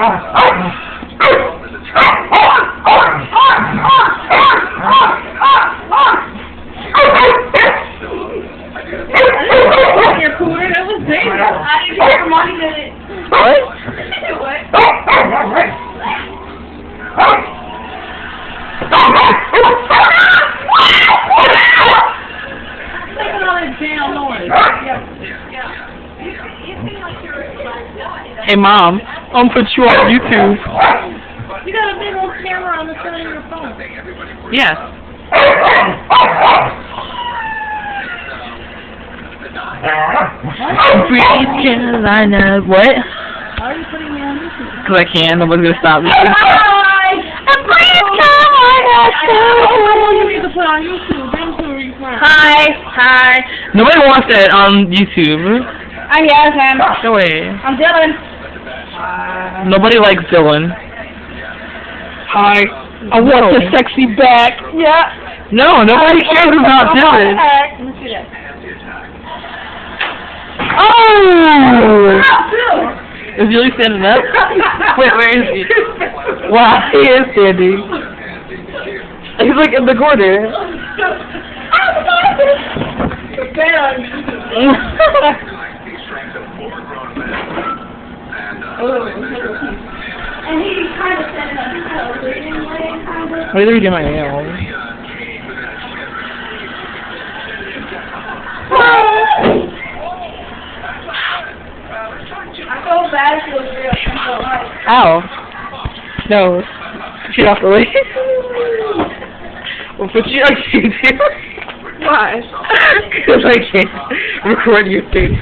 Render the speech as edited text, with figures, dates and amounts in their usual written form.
Your cooler, that was big. I didn't get your money in it. What? What? Take another damn noise. Hey, Mom, I'm gonna put you on YouTube. You got a big old camera on the side of your phone. Yes. Breathe Carolina. What? Why are you putting me on YouTube? Because I can. Nobody's gonna stop me. Hi! Breathe Carolina. You need to put on YouTube. Them two are you from? Hi. Nobody wants that on YouTube. I'm Yasmin. No way. I'm Dylan. Nobody likes Dylan. Hi. I want the sexy back. Yeah. No, nobody cares about Dylan. Let me see that. Oh! Is he really standing up? Wait, where is he? Wow, he is standing. He's like in the corner. And he kind of set it up himself. Kind of. Why are you doing my nails? I feel bad if it was real. Ow. No. Get off the way. We'll put you on YouTube. Why? Because I can't record your face.